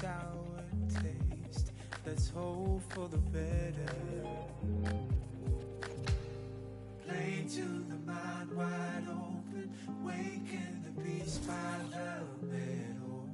sour taste. Let's hope for the better. Play to the mind wide open, waking the beast by the middle.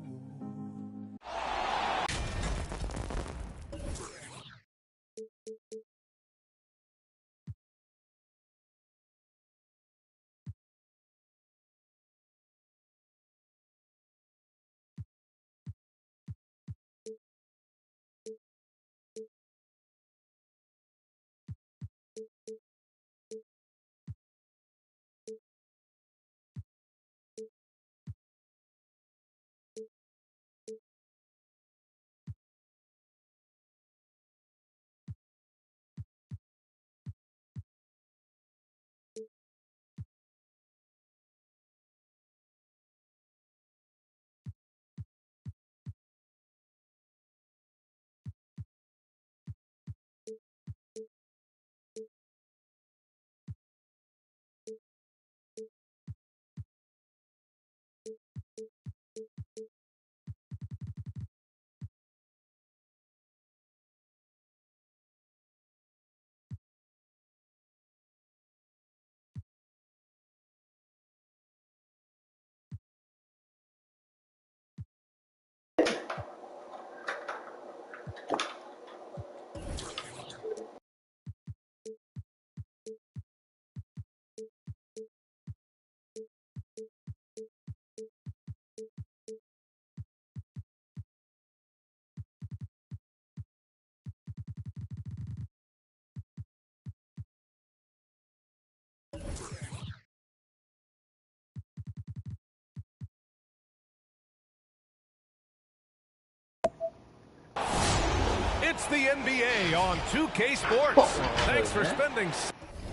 It's the NBA on 2K Sports. Thanks for spending.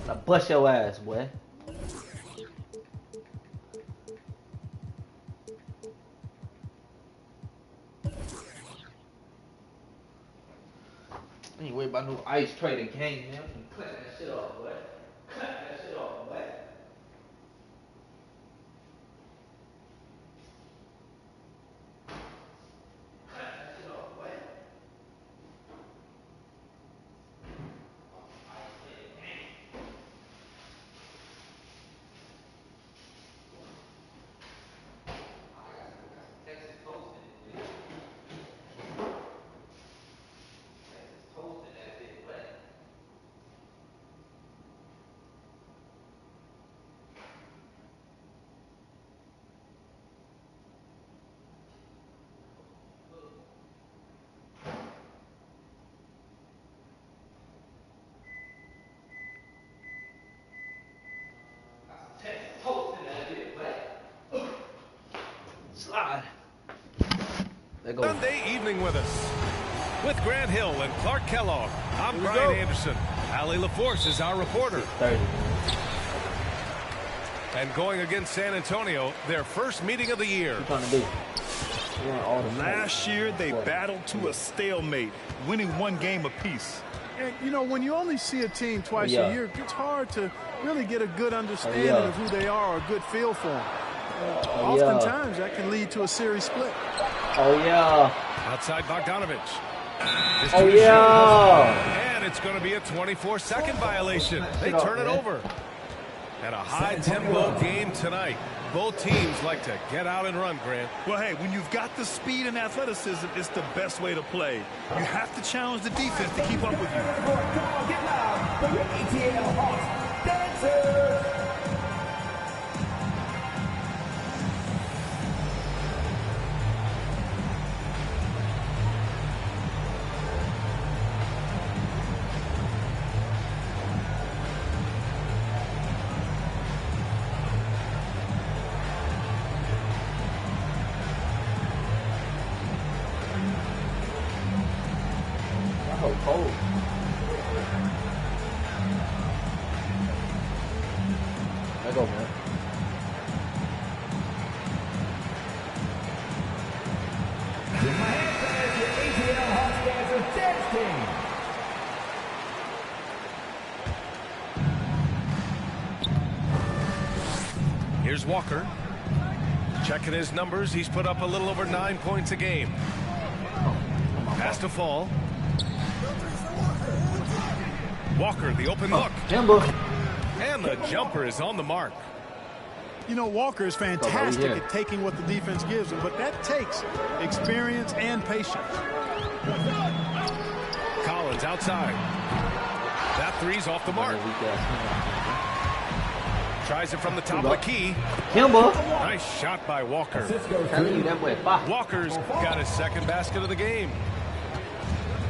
I bust your ass, boy. Anyway, about no ice trading game, man. Cut that shit off, boy. Cut that shit off, boy. Slide. Sunday evening with us. With Grant Hill and Clark Kellogg, I'm Brian Anderson. Allie LaForce is our reporter. 30. And going against San Antonio, their first meeting of the year. What you trying to do? Last year, they battled to a stalemate, winning one game apiece. And, you know, when you only see a team twice a year, it's hard to really get a good understanding of who they are or a good feel for them. Oftentimes, that can lead to a series split. Oh, yeah. Outside Bogdanovich. Oh, yeah. And it's going to be a 24-second violation. They turn it over. And a high-tempo game tonight. Both teams like to get out and run, Grant. Well, hey, when you've got the speed and athleticism, it's the best way to play. You have to challenge the defense to keep up with you. Come on, get loud for your ATL Hawks dancers. Cold. Let go, man. With my hands as your ATL Hawks dancers dance team. Here's Walker. Checking his numbers. He's put up a little over 9 points a game. Pass to Fall. Walker, the open look. Kimba. And the jumper is on the mark. You know, Walker is fantastic at taking what the defense gives him, but that takes experience and patience. Collins outside. That three's off the mark. Tries it from the top of the key. Kimba. Nice shot by Walker. Walker's got his second basket of the game.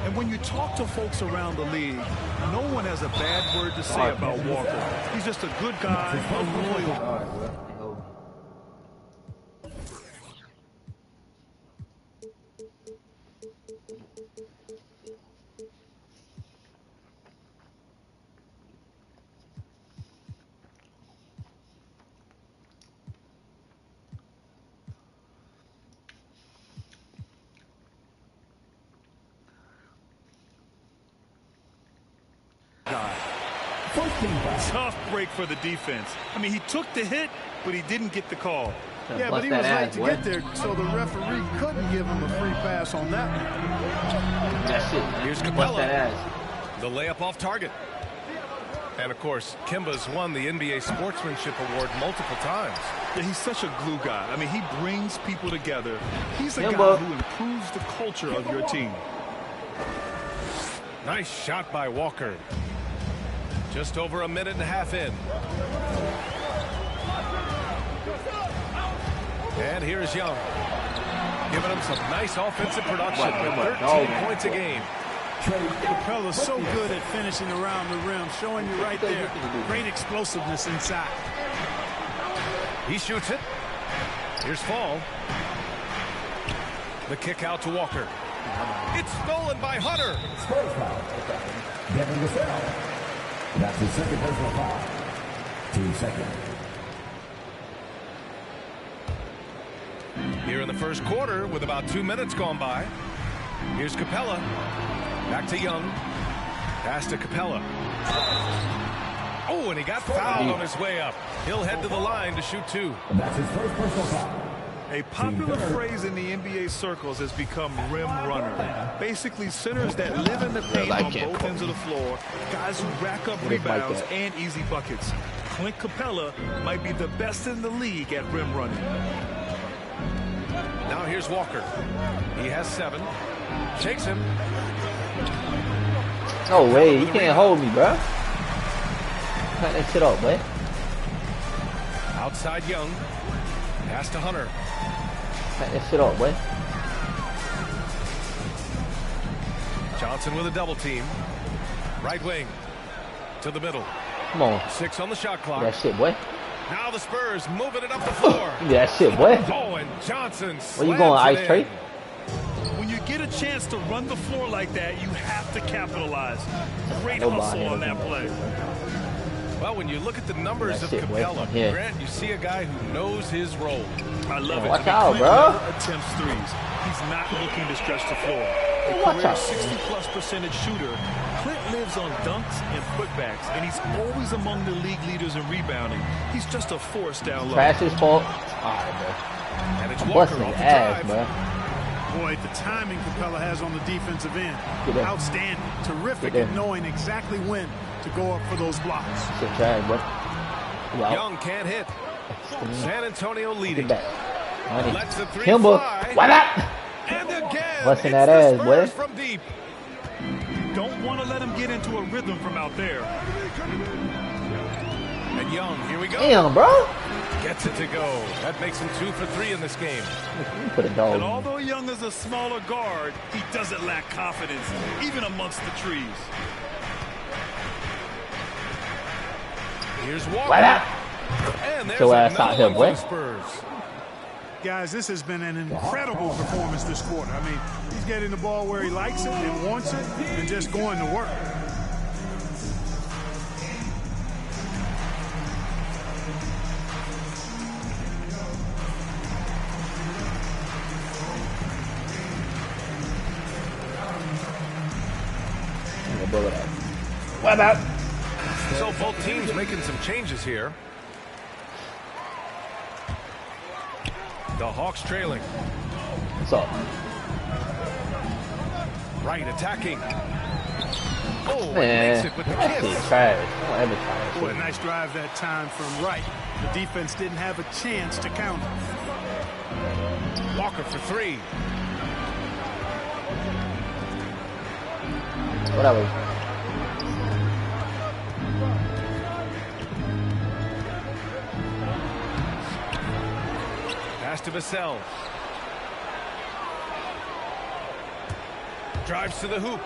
And when you talk to folks around the league, no one has a bad word to say about Walker. He's just a good guy, a loyal. Tough break for the defense. I mean, he took the hit, but he didn't get the call. Yeah, but he was late to get there, so the referee couldn't give him a free pass on that. That's it. Here's Capella. The layup off target. And, of course, Kimba's won the NBA Sportsmanship Award multiple times. Yeah, he's such a glue guy. I mean, he brings people together. He's a guy who improves the culture of your team. Nice shot by Walker. Just over a minute and a half in. And here's Young. Giving him some nice offensive production with 13 points a game. Capella's so good at finishing around the rim, showing you right there. Great explosiveness inside. He shoots it. Here's Fall. The kick out to Walker. It's stolen by Hunter. Devin Vassell. That's his second personal foul. 2 seconds. Here in the first quarter with about 2 minutes gone by. Here's Capella. Back to Young. Pass to Capella. Oh, and he got fouled on his way up. He'll head to the line to shoot 2. And that's his first personal foul. A popular phrase in the NBA circles has become rim runner. Basically, centers that live in the paint on both ends of the floor, guys who rack up rebounds and easy buckets. Clint Capella might be the best in the league at rim running. Now here's Walker. He has 7. Shakes him. No way, you can't hold me, bro. Cut that shit off, boy. Outside Young. Pass to Hunter. Cut that shit off, boy. Johnson with a double team. Right wing. To the middle. Come on. 6 on the shot clock. That shit, boy. Now the Spurs moving it up the floor. That shit, boy. Oh, and Johnson. Where you going, Ice Trey? When you get a chance to run the floor like that, you have to capitalize. Great hustle on that play. Well, when you look at the numbers of Capella, Grant, you see a guy who knows his role. I love it. Watch out, bro. Attempts threes. He's not looking to stretch the floor. A career 60+% shooter. Clint lives on dunks and putbacks, and he's always among the league leaders in rebounding. He's just a force down low. Trash his fault. All right, bro. And it's I'm Walker busting off his the ass, drive. bro. Boy, the timing Capella has on the defensive end. Outstanding. Terrific at knowing exactly when to go up for those blocks. Shit trash, bro. Young can't hit. San Antonio leading. Lets the three Kimba. fly. Why not? And again, Busting it's that ass, the boy. Spurs from deep. Don't want to let him get into a rhythm from out there. And Young, here we go. Damn, bro. Gets it to go. That makes him 2 for 3 in this game. You put a dog. And although Young is a smaller guard, he doesn't lack confidence, even amongst the trees. Here's Walker. Why not? And there's Your ass out another here, one boy. for the Spurs. Guys, this has been an incredible performance this quarter. I mean, he's getting the ball where he likes it and wants it and just going to work. What about? So both teams making some changes here. The Hawks trailing. What's up? Right, attacking. Oh, Man, makes it with the that shit kiss. trash. Don't ever try that Boy, shit. nice drive that time from Wright. The defense didn't have a chance to counter. Walker for three. Whatever. Pass to Vassell. Drives to the hoop.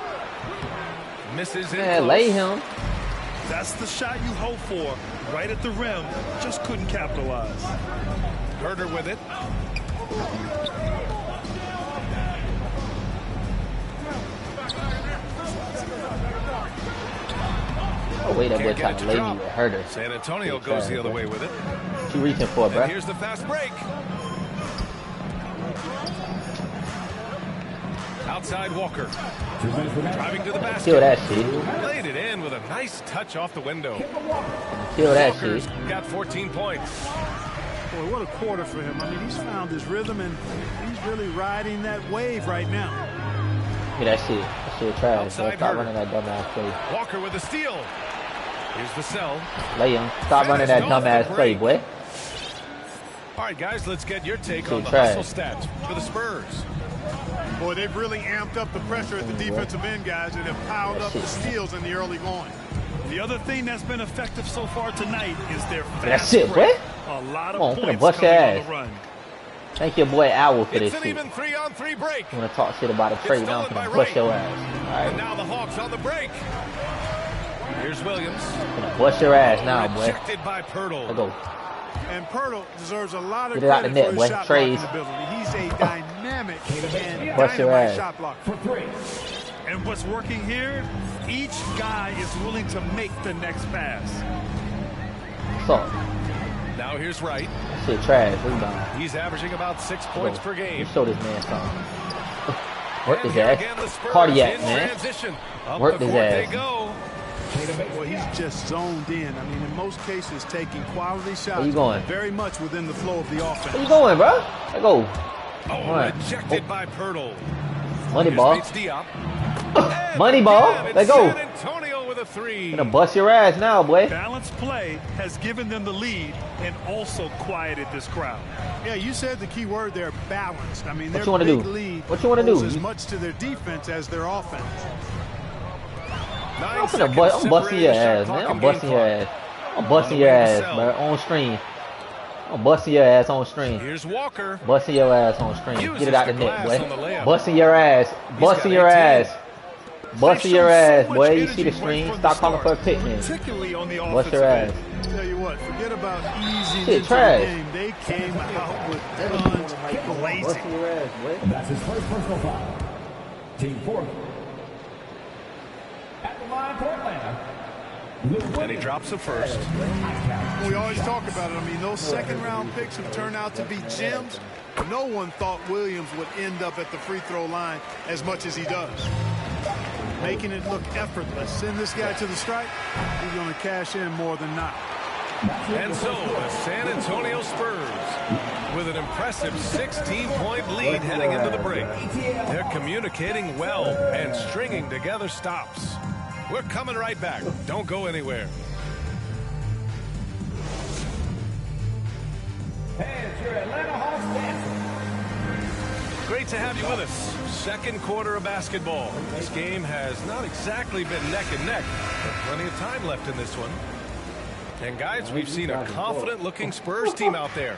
Misses in Man, close. lay him. That's the shot you hope for. Right at the rim. Just couldn't capitalize. Herder with it. Oh, wait, that boy Can't get trying it to to lay drop. me with Herder. San Antonio Good goes try, the other bro. way with it. What you reaching for, bro? And here's the fast break. Outside Walker. Driving to the basket. Kill that shit. Laid it in with a nice touch off the window. Kill that Walker's shit. got 14 points. Boy, what a quarter for him. I mean, he's found his rhythm, and he's really riding that wave right now. Yeah, that shit. That shit trash. Bro. Outside Stop Herder. running that dumbass play. Walker with the steal. Here's Vassell. Lay him. Stop running that Finished off dumbass the play, break. boy. All right, guys, let's get your take Shit on the trash. hustle stats for the Spurs. Boy, they've really amped up the pressure at the defensive end, guys, and have piled up the steals in the early going. The other thing that's been effective so far tonight is their That's fast it, break. boy. A lot of Come on, finna points bust coming your on ass. the run. Thank your boy Owl for It's this an shit. even 3-on-3 break. You wanna talk shit about a trade? Now I'm stolen by finna bust Wright. your ass. And Alright. now the Hawks on the break. Here's Williams. Finna bust your ass now, boy. Rejected by Pirtle. Let's go. And Pirtle deserves a lot of Get it out the credit net, for his boy. shot Trades. blocking ability. He's a dynamic and Bust your dynamite ass. shot blocker. For three. And what's working here, each guy is willing to make the next pass. What's up? Now here's Wright. Shit trash. Rebound. He's averaging about 6 points per game. You show this man something. Work And his here ass. again, the Spurs Cardiac, in man. transition. Up Work the his court ass. they go. Boy, he's just zoned in. I mean, in most cases, taking quality shots. you going? Very much within the flow of the offense. Where you going, bro? Let's go. Oh, Right. rejected by Pirtle. Money Here's ball. Bates Diop. Money ball. Again, it's Let's go. San Antonio with a three. Gonna bust your ass now, boy. Balanced play has given them the lead and also quieted this crowd. Yeah, you said the key word there, balanced. I mean, their you wanna big do? lead What you wanna do? owes as much to their defense as their offense. 9 I'm seconds busting your separating the ass, shot man. clock I'm and game busting your clock. ass. I'm busting your ass, bro. On stream. I'm busting your ass on stream. Here's Walker. Busting your ass on stream. Get it out the Uses the net, glass on the boy. layup. Busting your ass. Busting got your 18. ass. Busting your They showed so ass, much boy. You energy see the right stream? from Stop the calling for a start, pick, man. particularly on the Bust offensive your ass. end. Tell you what, forget about easing Shit, into trash. the game. They came out with guns blazing. Busting your ass, boy. That's his first personal foul. Team fourth. At the line for Atlanta. And he drops the first. We always talk about it. I mean, those second-round picks have turned out to be gems. No one thought Williams would end up at the free throw line as much as he does. Making it look effortless. Send this guy to the strike, he's going to cash in more than not. And so the San Antonio Spurs with an impressive 16-point lead heading into the break. They're communicating well and stringing together stops. We're coming right back. Don't go anywhere. And your Atlanta Hawks dancing. Great to have you with us. Second quarter of basketball. This game has not exactly been neck and neck, but plenty of time left in this one. And guys, we've seen a confident-looking Spurs team out there.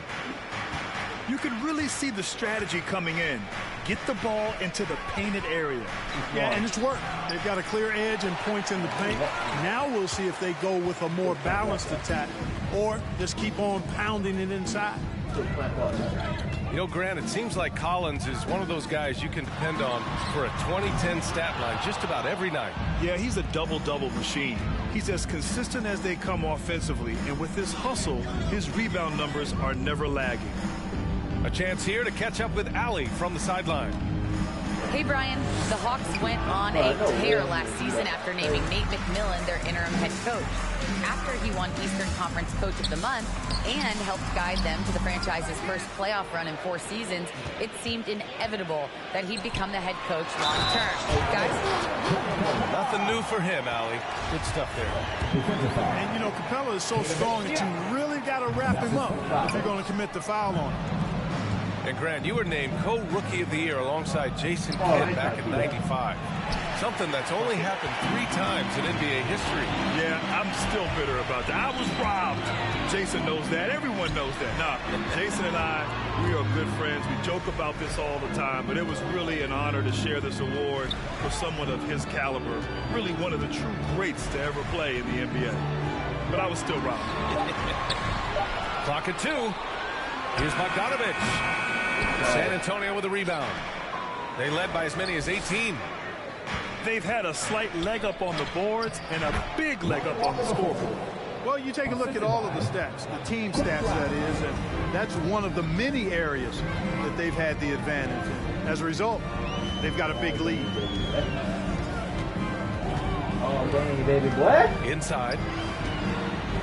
You can really see the strategy coming in. Get the ball into the painted area. Yeah, and it's worked. They've got a clear edge and points in the paint. Now we'll see if they go with a more balanced attack or just keep on pounding it inside. You know, Grant, it seems like Collins is one of those guys you can depend on for a 2010 stat line just about every night. Yeah, he's a double-double machine. He's as consistent as they come offensively, and with his hustle, his rebound numbers are never lagging. A chance here to catch up with Allie from the sideline. Hey, Brian. The Hawks went on a tear last season after naming Nate McMillan their interim head coach. After he won Eastern Conference Coach of the Month and helped guide them to the franchise's first playoff run in 4 seasons, it seemed inevitable that he'd become the head coach long term. Guys? Nothing new for him, Allie. Good stuff there. And, you know, Capella is so strong that you really got to wrap him up if you're going to commit the foul on him. And Grant, you were named co-rookie of the year alongside Jason Kidd back in '95. Something that's only happened 3 times in NBA history. Yeah, I'm still bitter about that. I was robbed. Jason knows that. Everyone knows that. Nah, Jason and I, we are good friends. We joke about this all the time, but it was really an honor to share this award with someone of his caliber. Really one of the true greats to ever play in the NBA. But I was still robbed. Clock at 2. Here's Bogdanovich. San Antonio with a rebound. They led by as many as 18. They've had a slight leg up on the boards and a big leg up on the scoreboard. Well, you take a look at all of the stats, the team stats that is, and that's one of the many areas that they've had the advantage. And as a result, they've got a big lead. Oh, dang, baby boy. Inside.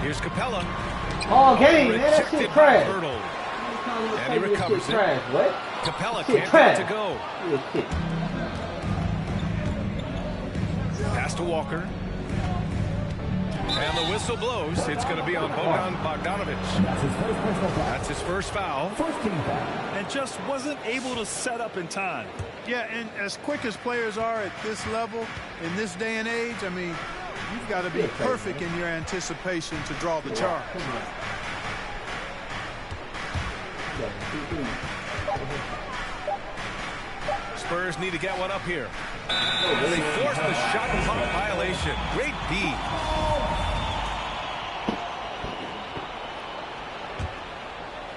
Here's Capella. Oh, game, man, that shit trash. And he recovers it. Trash, what? Capella Shit can't trash. get it to go. Pass to Walker. And the whistle blows. It's going to be on Bojan Bogdanovich. That's his first foul. And just wasn't able to set up in time. Yeah, and as quick as players are at this level, in this day and age, I mean, you've got to be perfect in your anticipation to draw the charge. Spurs need to get one up here. They force the shot clock violation. Great D.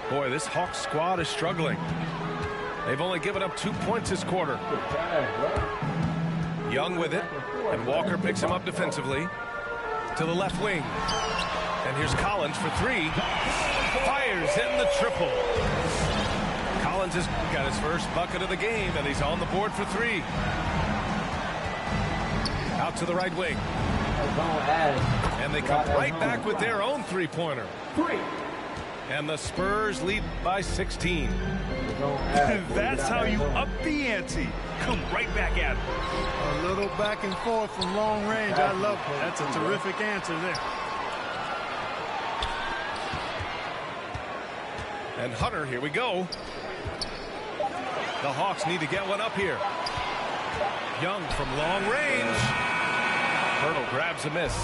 Boy, this Hawks squad is struggling. They've only given up 2 points this quarter. Young with it, and Walker picks him up defensively. To the left wing. And here's Collins for 3. Fires in the triple. Collins has got his first bucket of the game, and he's on the board for 3. Out to the right wing. And they come right back with their own 3-pointer. And the Spurs lead by 16. That's how you up the ante. Come right back at it. A little back and forth from long range. I love it. That's a terrific answer there. And Hunter, here we go. The Hawks need to get one up here. Young from long range. Hurdle grabs a miss.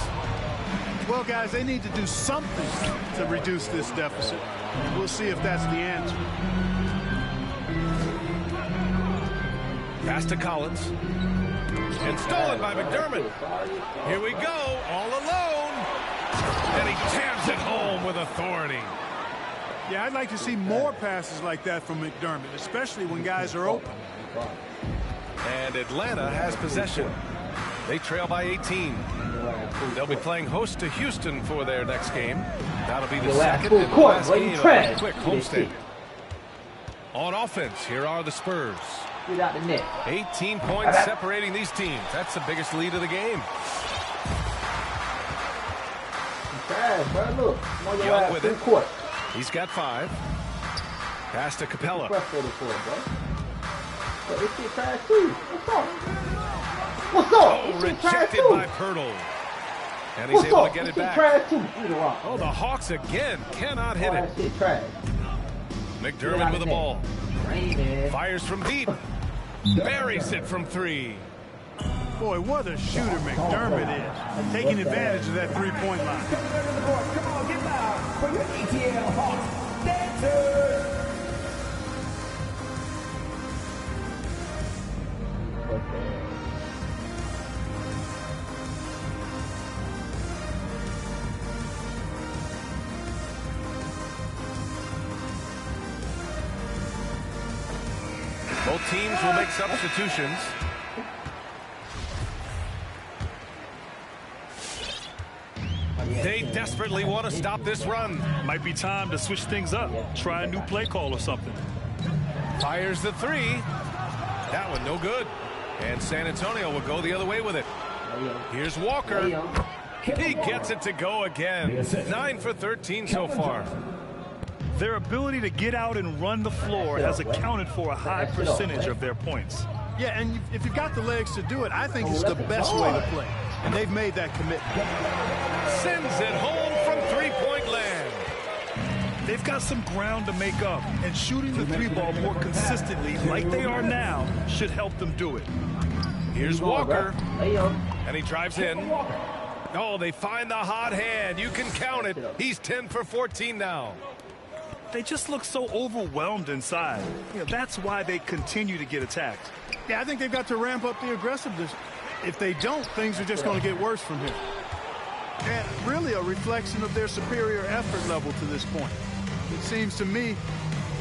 Well, guys, they need to do something to reduce this deficit. And we'll see if that's the answer. Pass to Collins. And stolen by McDermott. Here we go, all alone. And he jams it home with authority. Yeah, I'd like to see more passes like that from McDermott, especially when guys are open. And Atlanta has possession. They trail by 18. They'll be playing host to Houston for their next game. That'll be the second and last game of a quick homestand. On offense, here are the Spurs. 18 points separating these teams. That's the biggest lead of the game. Young with it. He's got 5. Pass to Capella. Oh, rejected by Pirtle. And he's able to get it back. Oh, the Hawks again cannot hit it. McDermott with the ball. Fires from deep. Buries it from 3. Boy, what a shooter McDermott is. Taking advantage of that 3-point line. Come on, get loud for your ATL Hawks dancers. Both teams will make substitutions. They desperately want to stop this run. Might be time to switch things up. Try a new play call or something. Fires the 3. That one no good. And San Antonio will go the other way with it. Here's Walker. He gets it to go again. 9 for 13 so far. Their ability to get out and run the floor has accounted for a high percentage of their points. Yeah, and if you've got the legs to do it, I think it's the best way to play. And they've made that commitment. Sends it home from three-point land. They've got some ground to make up, and shooting the three ball more consistently like they are now should help them do it. Here's Walker, and he drives in. Oh, they find the hot hand. You can count it. He's 10 for 14 now. They just look so overwhelmed inside. You know, that's why they continue to get attacked. Yeah, I think they've got to ramp up the aggressiveness. If they don't, things are just going to get worse from here. And really a reflection of their superior effort level to this point. It seems to me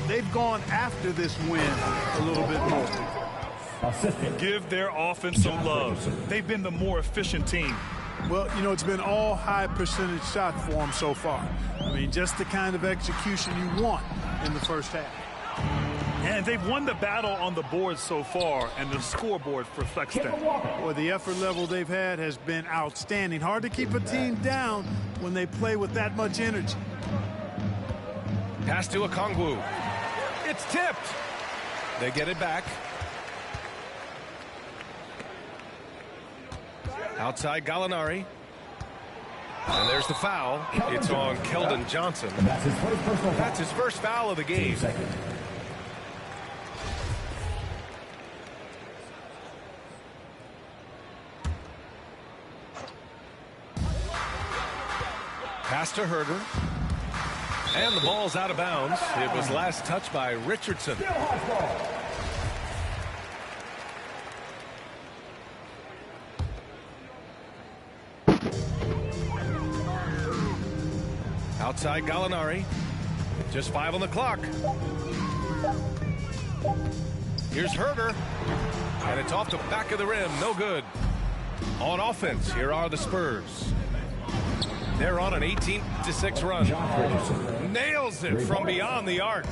they've gone after this win a little bit more. Give their offense some love. They've been the more efficient team. Well, you know, it's been all high percentage shots for them so far. I mean, just the kind of execution you want in the first half. And they've won the battle on the board so far, and the scoreboard reflects that. Well, the effort level they've had has been outstanding. Hard to keep a team down when they play with that much energy. Pass to Okongwu. It's tipped. They get it back. Outside Gallinari. And there's the foul. It's on Keldon Johnson. That's his first foul of the game. Pass to Herder. And the ball's out of bounds. It was last touched by Richardson. Outside Gallinari. Just 5 on the clock. Here's Herder. And it's off the back of the rim. No good. On offense, here are the Spurs. They're on an 18-6 run. Nails it from beyond the arc.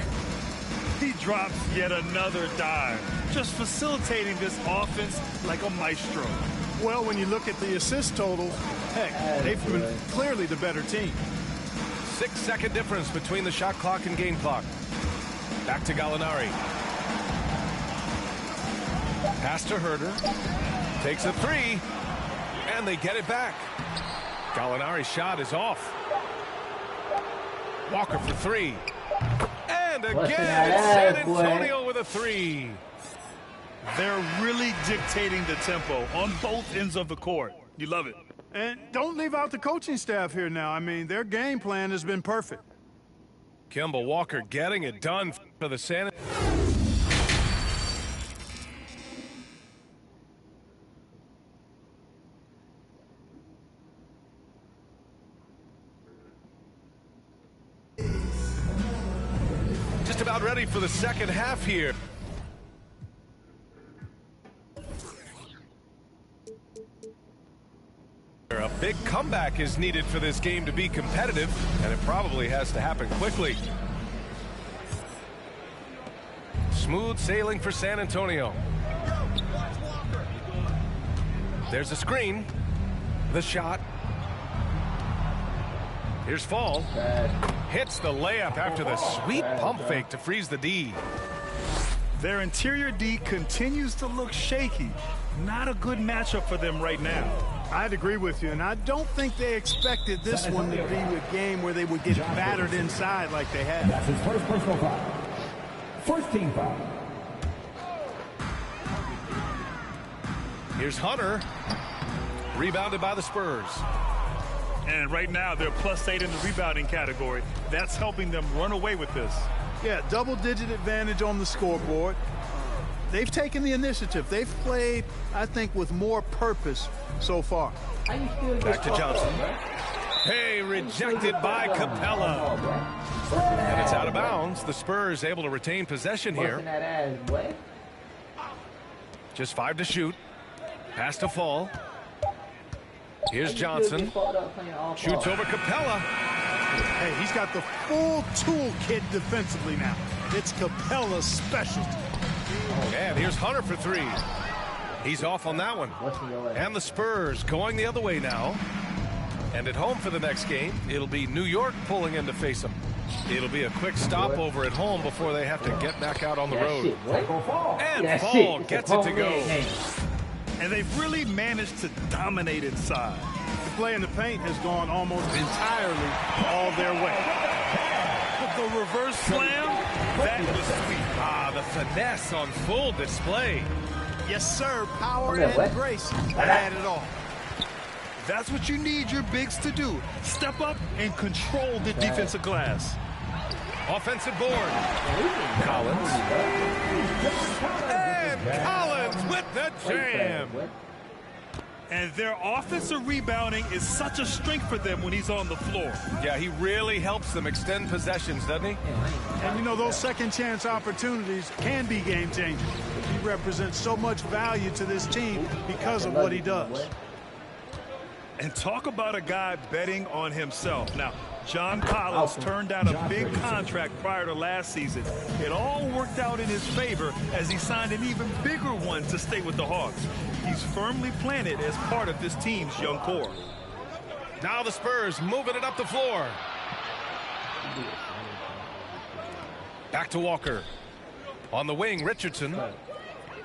He drops yet another dime, just facilitating this offense like a maestro. Well, when you look at the assist totals, heck, they've been clearly the better team. 6-second difference between the shot clock and game clock. Back to Gallinari. Pass to Herder. Takes a three. And they get it back. Gallinari's shot is off. Walker for three. And again, San Antonio with a three. They're really dictating the tempo on both ends of the court. You love it. And don't leave out the coaching staff here now. I mean, their game plan has been perfect. Kemba Walker getting it done for the San Antonio. Just about ready for the second half here. A big comeback is needed for this game to be competitive, and it probably has to happen quickly. Smooth sailing for San Antonio. There's a screen. The shot. Here's Fall. Hits the layup after the sweet pump fake to freeze the D. Their interior D continues to look shaky. Not a good matchup for them right now. I'd agree with you, and I don't think they expected this one to be a game where they would get battered inside like they had. That's his first personal foul. First team foul. Here's Hunter. Rebounded by the Spurs. And right now, they're +8 in the rebounding category. That's helping them run away with this. Yeah, double-digit advantage on the scoreboard. They've taken the initiative. They've played, I think, with more purpose so far. Back to Johnson. Hey, rejected by Capella. And it's out of bounds. The Spurs able to retain possession here. Just 5 to shoot. Pass to Fall. Here's Johnson. Shoots over Capella. Hey, he's got the full toolkit defensively now. It's Capella's specialty. And here's Hunter for three. He's off on that one. And the Spurs going the other way now. And at home for the next game, it'll be New York pulling in to face them. It'll be a quick stopover at home before they have to get back out on the road. And Fall gets it to go. And they've really managed to dominate inside. The play in the paint has gone almost entirely all their way. The reverse slam, that was sweet. Ah, the finesse on full display. Yes, sir. Power and grace. That had it all. That's what you need your bigs to do. Step up and control the defensive glass. Offensive board. Collins. And Collins with the jam. And their offensive rebounding is such a strength for them when he's on the floor. Yeah, he really helps them extend possessions, doesn't he? And, you know, those second chance opportunities can be game changers. He represents so much value to this team because of what he does. And talk about a guy betting on himself. Now, John Collins turned down a big contract prior to last season. It all worked out in his favor as he signed an even bigger one to stay with the Hawks. He's firmly planted as part of this team's young core. Now the Spurs moving it up the floor. Back to Walker. On the wing, Richardson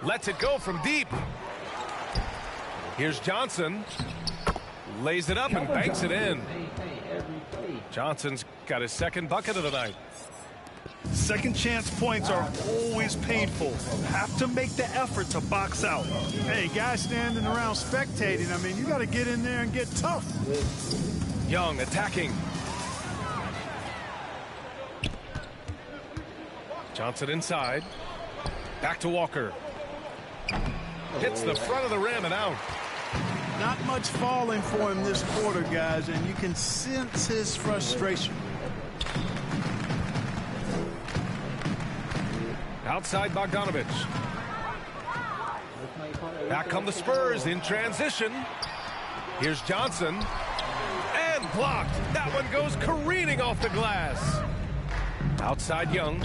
lets it go from deep. Here's Johnson. Lays it up and banks it in. Johnson's got his second bucket of the night. Second chance points are always painful. Have to make the effort to box out. Hey, guys standing around spectating, I mean, you got to get in there and get tough. Young attacking. Johnson inside. Back to Walker. Hits the front of the rim and out. Not much falling for him this quarter, guys, and you can sense his frustration. Outside Bogdanovich. Back come the Spurs in transition. Here's Johnson. And blocked. That one goes careening off the glass. Outside Young.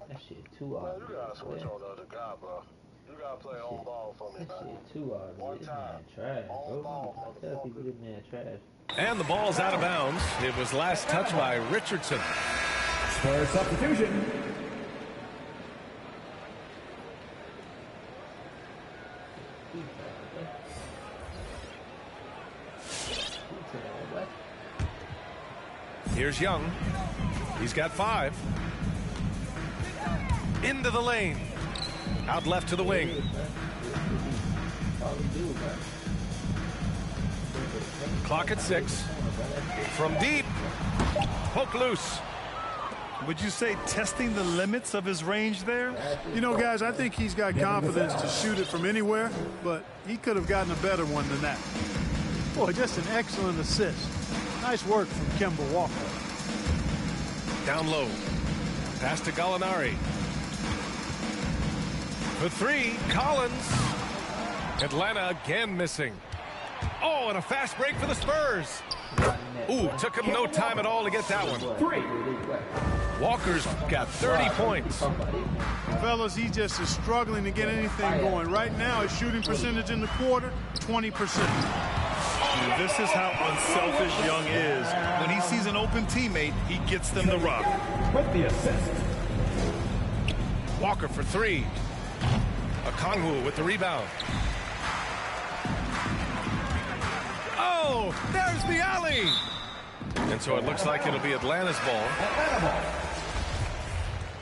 That shit too obvious. You gotta switch on the other guy, bro. You gotta play on ball for me, That man. shit too obvious. This man trash, bro. I tell people this man trash. And the ball's out of bounds. It was last touched by Richardson. Spurs substitution. Here's Young. He's got 5. Into the lane. Out left to the wing. Clock at 6. From deep. Poke loose. Would you say testing the limits of his range there? You know, guys, I think he's got confidence to shoot it from anywhere, but he could have gotten a better one than that. Boy, just an excellent assist. Nice work from Kemba Walker. Down low. Pass to Gallinari. For 3, Collins. Atlanta again missing. Oh, and a fast break for the Spurs. Ooh, took him no time at all to get that one. 3. Walker's got 30 points. Fellas, he just is struggling to get anything going. Right now, his shooting percentage in the quarter, 20%. This is how unselfish Young is. When he sees an open teammate, he gets them to rock. With the assist. Walker for 3. Okongwu with the rebound. Oh, there's the alley. And so it looks like it'll be Atlanta's ball. Atlanta ball.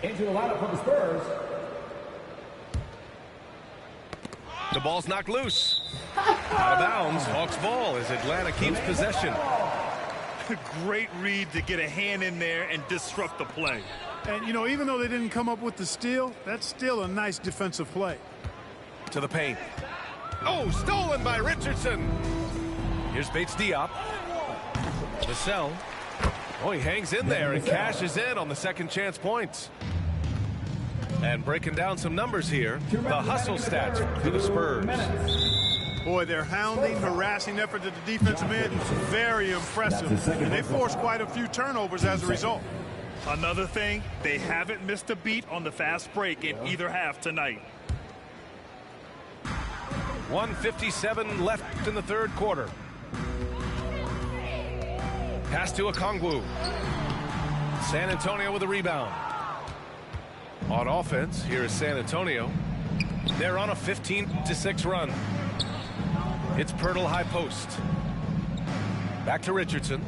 Into the lineup for the Spurs. The ball's knocked loose. Out of bounds. Hawks ball as Atlanta keeps possession. Great read to get a hand in there and disrupt the play. And, you know, even though they didn't come up with the steal, that's still a nice defensive play. To the paint. Oh, stolen by Richardson. Here's Bates Diop. Vassell. Oh, he hangs in there and cashes in on the second chance points. And breaking down some numbers here, the hustle stats for the Spurs. Boy, their hounding, harassing effort at the defensive end, very impressive. And they forced quite a few turnovers as a result. Another thing, they haven't missed a beat on the fast break in either half tonight. 1:57 left in the third quarter. Pass to Okongwu. San Antonio with a rebound. On offense, here is San Antonio. They're on a 15-6 run. It's Pirtle high post. Back to Richardson.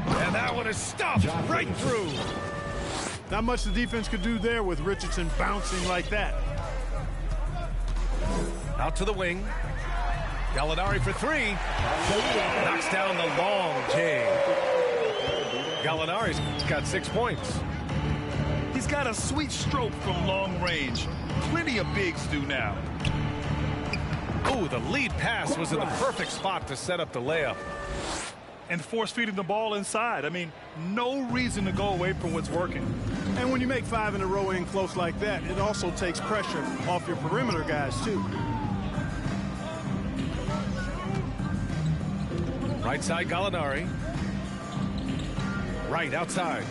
And that one is stopped right through. Not much the defense could do there with Richardson bouncing like that. Out to the wing. Gallinari for three. Knocks down the long J. Gallinari's got 6 points. He's got a sweet stroke from long range. Plenty of bigs do now. Ooh, the lead pass was in the perfect spot to set up the layup. And force feeding the ball inside. I mean, no reason to go away from what's working. And when you make 5 in a row in close like that, it also takes pressure off your perimeter guys, too. Right side, Gallinari. Right outside.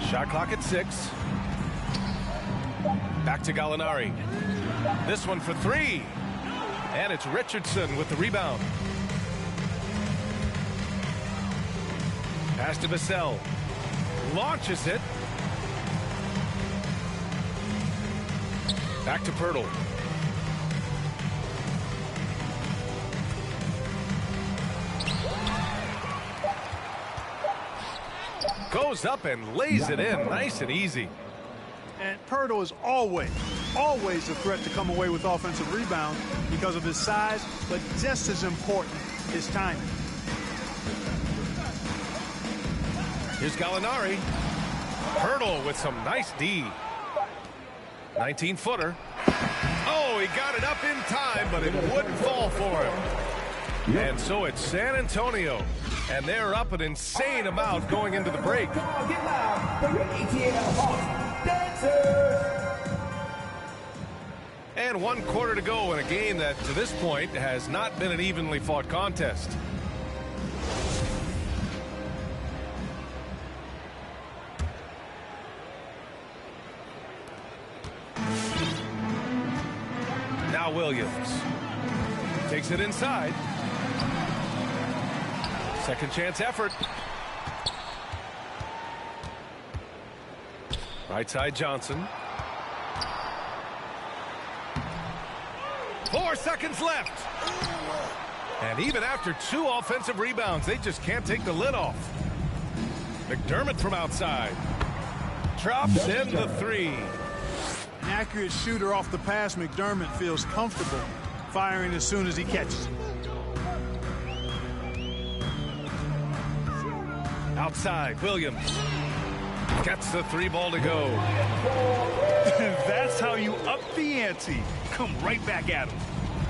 Shot clock at 6. Back to Gallinari. This one for 3. And it's Richardson with the rebound. Pass to Vassell. Launches it. Back to Pirtle. Goes up and lays it in nice and easy. And Pirtle is always a threat to come away with offensive rebounds because of his size, but just as important, his timing. Here's Gallinari. Pirtle with some nice D. 19-footer. Oh, he got it up in time, but it wouldn't fall for him. And so it's San Antonio. And they're up an insane amount going into the break. Get loud for your ATL Hawks dancers. And 1 quarter to go in a game that, to this point, has not been an evenly fought contest. Now Williams takes it inside. Second chance effort. Right side Johnson. 4 seconds left. And even after 2 offensive rebounds, they just can't take the lid off. McDermott from outside. Drops in the 3. An accurate shooter off the pass, McDermott feels comfortable firing as soon as he catches it. Outside, Williams gets the 3 ball to go. That's how you up the ante. Come right back at him.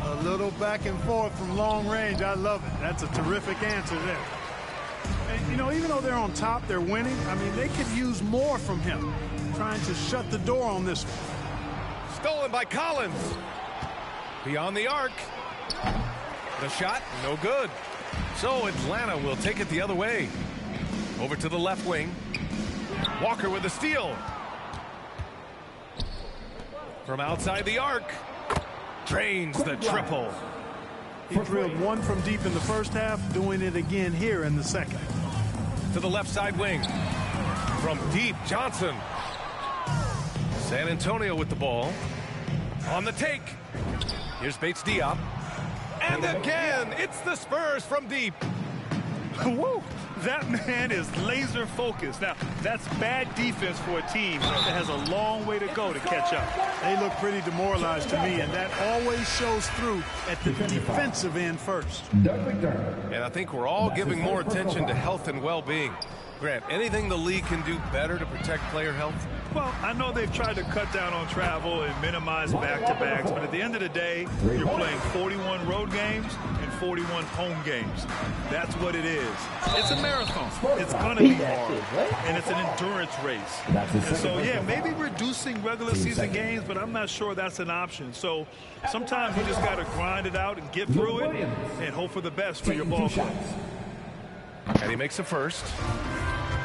A little back and forth from long range. I love it. That's a terrific answer there. And, you know, even though they're on top, they're winning. I mean, they could use more from him. Trying to shut the door on this one. Stolen by Collins. Beyond the arc. The shot, no good. So Atlanta will take it the other way. Over to the left wing. Walker with the steal. From outside the arc. Drains the triple. He drilled 1 from deep in the first half, doing it again here in the second. To the left side wing. From deep, Johnson. San Antonio with the ball. On the take. Here's Bates Diop. And again, it's the Spurs from deep. Woo! That man is laser focused. Now, that's bad defense for a team that has a long way to go to catch up. They look pretty demoralized to me, and that always shows through at the defensive end first. And I think we're all giving more attention to health and well-being. Grant, anything the league can do better to protect player health? Well, I know they've tried to cut down on travel and minimize back-to-backs, but at the end of the day, you're playing 41 road games and 41 home games. That's what it is. It's a marathon. It's going to be hard, and it's an endurance race. And so, yeah, maybe reducing regular season games, but I'm not sure that's an option. So sometimes you just got to grind it out and get through it and hope for the best for your ball club. And he makes a first.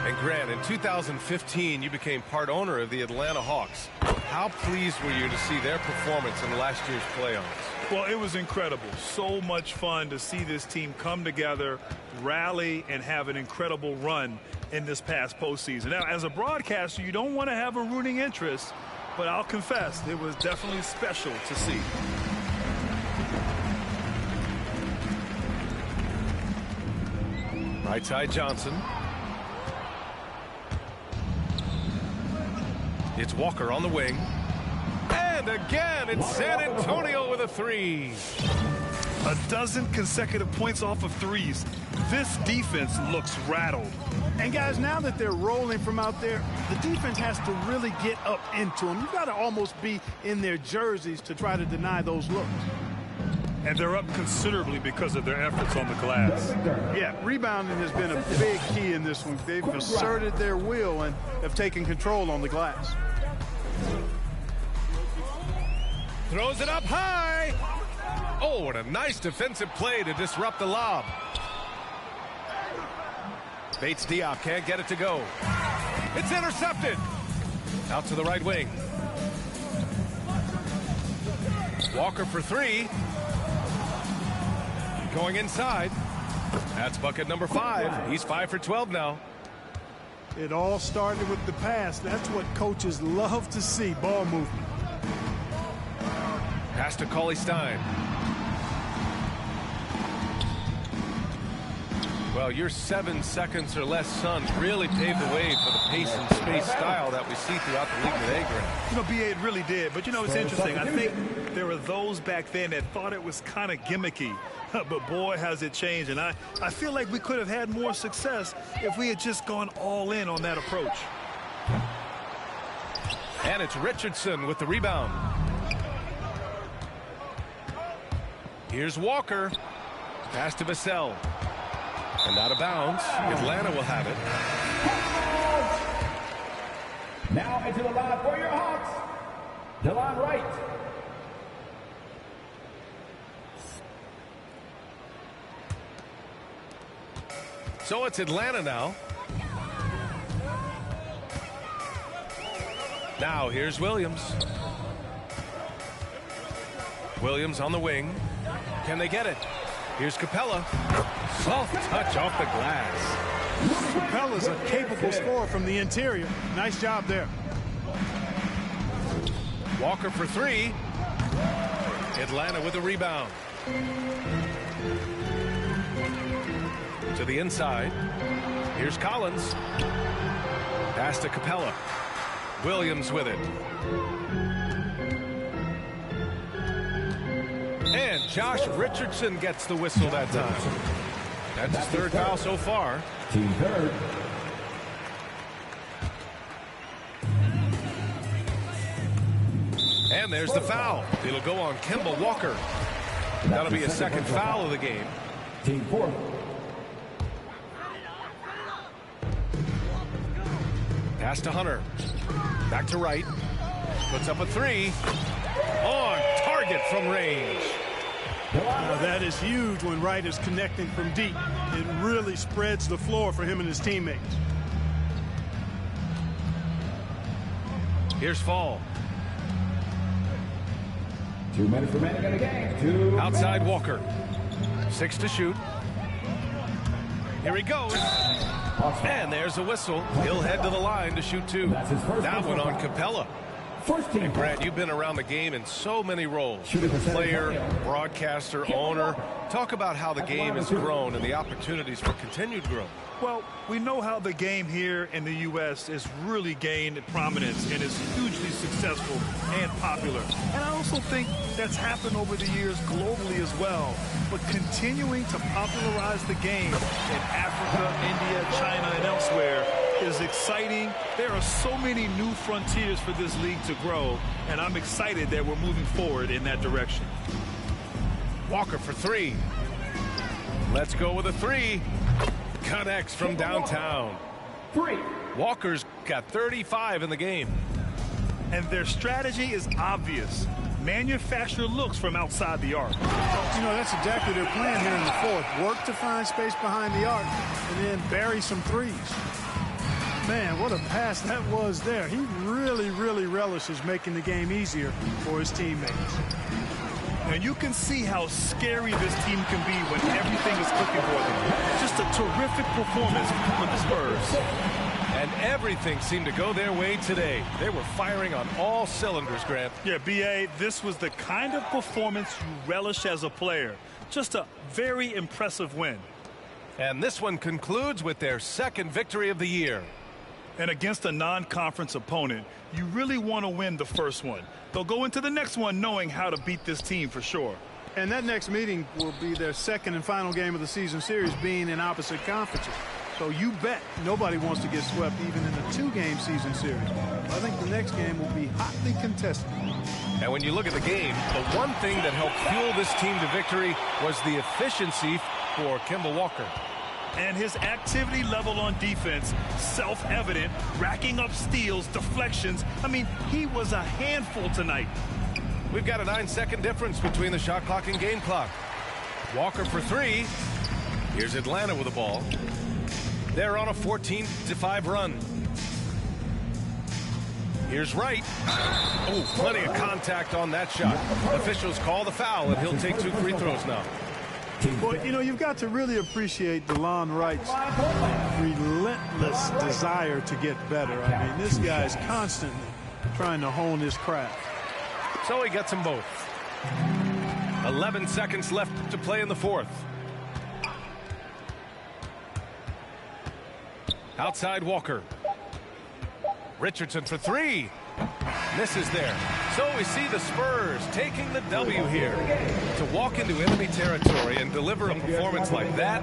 And Grant, in 2015, you became part owner of the Atlanta Hawks. How pleased were you to see their performance in last year's playoffs? Well, it was incredible. So much fun to see this team come together, rally, and have an incredible run in this past postseason. Now, as a broadcaster, you don't want to have a rooting interest, but I'll confess, it was definitely special to see. Right side Johnson. It's Walker on the wing. And again, it's San Antonio with a three. A dozen consecutive points off of threes. This defense looks rattled. And guys, now that they're rolling from out there, the defense has to really get up into them. You've got to almost be in their jerseys to try to deny those looks. And they're up considerably because of their efforts on the glass. Yeah, rebounding has been a big key in this one. They've asserted their will and have taken control on the glass. Throws it up high. Oh, what a nice defensive play to disrupt the lob. Bates Diop can't get it to go. It's intercepted. Out to the right wing. Walker for three. Going inside. That's bucket number 5. He's 5 for 12 now. It all started with the pass. That's what coaches love to see, ball movement. Pass to Cauley-Stein. Well, your 7 seconds or less Suns really paved the way for the pace and space style that we see throughout the league today, Grant. You know, B.A., it really did. But, you know, it's interesting. I think there were those back then that thought it was kind of gimmicky. But, boy, has it changed. And I feel like we could have had more success if we had just gone all in on that approach. And it's Richardson with the rebound. Here's Walker. Pass to Vassell. And out of bounds. Atlanta will have it. Now into the line for your Hawks. Delon Wright. So it's Atlanta now. Now here's Williams. Williams on the wing. Can they get it? Here's Capella. Soft touch off the glass. Capella's a capable scorer from the interior. Nice job there. Walker for three. Atlanta with a rebound. To the inside. Here's Collins. Pass to Capella. Williams with it. And Josh Richardson gets the whistle that time. That's his third foul so far. Team third. And there's the foul. It'll go on Kemba Walker. That'll be his second foul of the game. Team fourth. Pass to Hunter. Back to Wright. Puts up a three. On target from range. Now that is huge when Wright is connecting from deep. It really spreads the floor for him and his teammates. Here's Fall. 2 minutes remaining in the game. Outside Walker. 6 to shoot. Here he goes. And there's a whistle. He'll head to the line to shoot 2. That one on Capella. First team. And Grant, you've been around the game in so many roles. Player, broadcaster, owner. Talk about how the game has grown and the opportunities for continued growth. Well, we know how the game here in the U.S. has really gained prominence and is hugely successful and popular. And I also think that's happened over the years globally as well. But continuing to popularize the game in Africa, India, China, and elsewhere is exciting. There are so many new frontiers for this league to grow, and I'm excited that we're moving forward in that direction. Walker for 3. Let's go with a 3. Connects from downtown. 3. Walker's got 35 in the game. And their strategy is obvious. manufacture looks from outside the arc. You know, that's exactly their plan here in the fourth. Work to find space behind the arc and then bury some threes. Man, what a pass that was there. He really, really relishes making the game easier for his teammates. And you can see how scary this team can be when everything is clicking for them. Just a terrific performance for the Spurs. And everything seemed to go their way today. They were firing on all cylinders, Grant. Yeah, B.A., this was the kind of performance you relish as a player. Just a very impressive win. And this one concludes with their second victory of the year. And against a non-conference opponent, you really want to win the first one. They'll go into the next one knowing how to beat this team for sure. And that next meeting will be their second and final game of the season series, being in opposite conferences. So you bet nobody wants to get swept even in the two-game season series. I think the next game will be hotly contested. And when you look at the game, the one thing that helped fuel this team to victory was the efficiency for Kemba Walker. And his activity level on defense, self-evident, racking up steals, deflections. I mean, he was a handful tonight. We've got a 9-second difference between the shot clock and game clock. Walker for three. Here's Atlanta with the ball. They're on a 14-5 run. Here's Wright. Oh, plenty of contact on that shot. Officials call the foul, and he'll take 2 free throws now. Well, you know, you've got to really appreciate DeLon Wright's relentless desire to get better. I mean, this guy's constantly trying to hone his craft. So he gets them both. 11 seconds left to play in the fourth. Outside Walker. Richardson for three. Misses there. So we see the Spurs taking the W here. To walk into enemy territory and deliver a performance like that.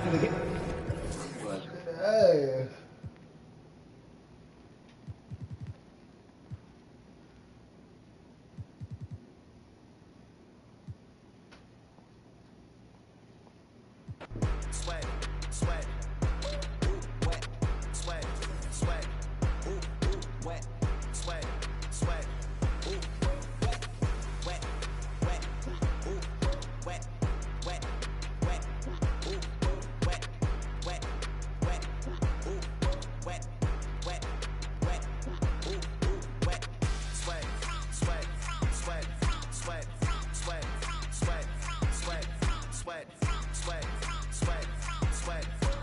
Sweat, sweat, ooh, wet, sweat, sweat, ooh, wet, sweat, sweat, ooh, wet, wet, wet, ooh, wet, wet, wet, ooh, wet, wet, wet, ooh, wet, wet, wet, ooh, wet, sweat, sweat, sweat, sweat, sweat, sweat, sweat, sweat, sweat. Sweat, sweat,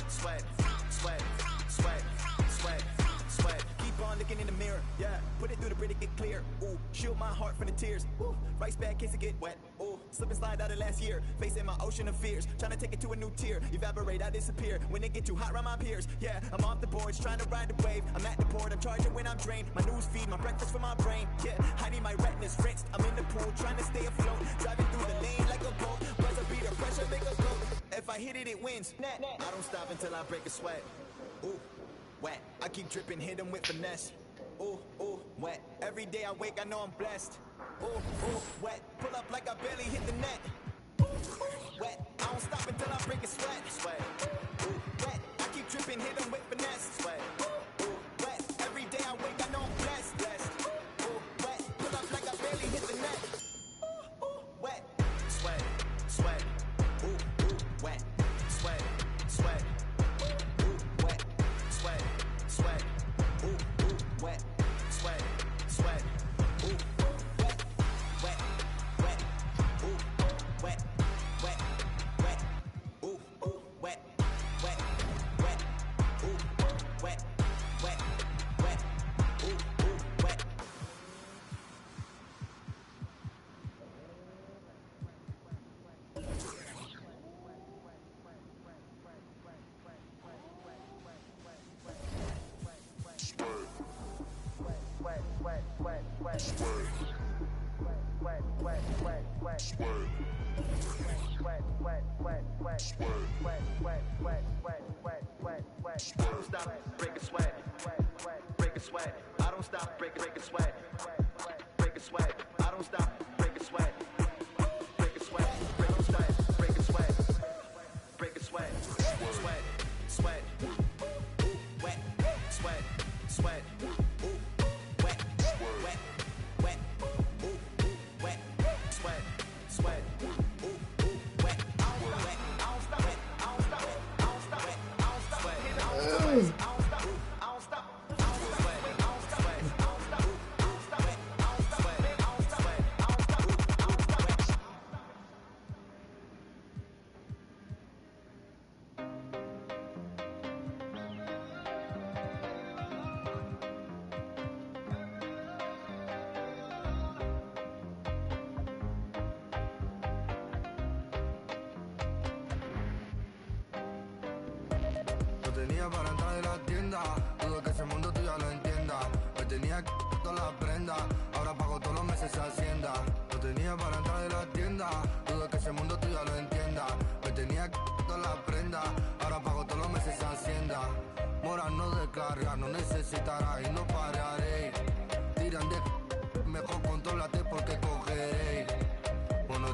sweat, sweat, sweat, sweat, sweat. Keep on looking in the mirror, yeah. Put it through the grid to get clear. Ooh, shield my heart from the tears. Ooh, rice bag case to get wet. Ooh, slip and slide out of last year. Facing my ocean of fears, trying to take it to a new tier. Evaporate, I disappear. When it get too hot around my peers, yeah. I'm off the boards, trying to ride the wave. I'm at the port, I'm charging when I'm drained. My news feed, my breakfast for my brain, yeah. Hiding my retinas rinsed. I'm in the pool, trying to stay afloat. Driving through the lane like a boat. Buzzer beater, pressure make a go. If I hit it, it wins. I don't stop until I break a sweat. Ooh, wet. I keep dripping, hit them with finesse. Ooh, ooh, wet. Every day I wake, I know I'm blessed. Ooh, ooh, wet. Pull up like I barely hit the net. Ooh, wet. I don't stop until I break a sweat. Sweat. Ooh, wet. I keep dripping, hit them with finesse. Sweat. Ooh, wet. Every day I wake, I know I'm blessed. Blessed. Ooh, wet. Pull up like I barely hit the net. Ooh, ooh, wet. Sweat. Sweat. Wet, sweat, sweat, ooh, wet, sweat, sweat, ooh, wet, sweat, sweat, ooh, wet, wet, wet, ooh, wet, wet, wet, ooh, wet, wet, wet, ooh, wet, wet, wet, ooh, wet. I don't stop, break a sweat, break a sweat. I don't stop, break a sweat, break a sweat. I don't stop, break a sweat, break a sweat, break a sweat, break a sweat, break a sweat, sweat, sweat, ooh, wet, sweat, sweat, ooh, wet, wet, wet, ooh, wet, tenía para entrar de la tienda, dudo que ese mundo tú ya lo entienda. Me tenía que todas las prendas, ahora pago todos los meses Hacienda. No tenía para entrar de la tienda, dudo que ese mundo tú ya lo entienda. Me tenía que todas las prendas, ahora pago todos los meses Hacienda. Mora no descarga, no necesitará y no pararé. Tiran de mejor contrólate porque cogeré. Bueno,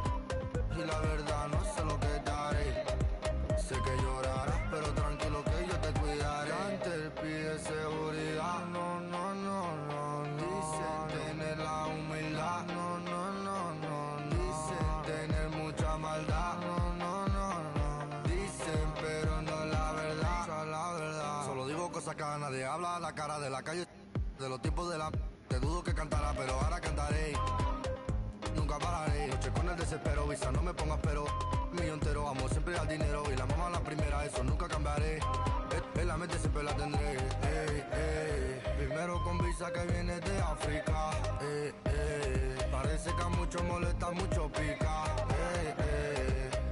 y la verdad no sé lo que daré. Sé que llorarás, pero tranquilo que yo te cuidaré. Antes pide seguridad, no, no, no, no, no. Dicen tener la humildad, no, no, no, no, no. Dicen tener mucha maldad, no, no, no, no. Dicen, pero no la verdad, la verdad. Solo digo cosas que nadie habla, la cara de la calle, de los tipos de la... Te dudo que cantará, pero ahora cantaré. Nunca pararé, noche con el desespero, visa, no me pongas pero. Millón entero, amo siempre al dinero y la mamá la primera, eso nunca cambiaré. En la mente siempre la tendré. Primero con visa que viene de África. Parece que a muchos molesta, mucho pica.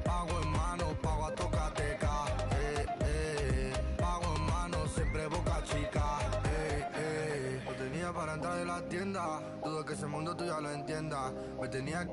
Pago en mano, pago a tocateca. Pago en mano, siempre boca chica. Lo tenía para entrar de la tienda, dudo que ese mundo tú ya lo entiendas. Me tenía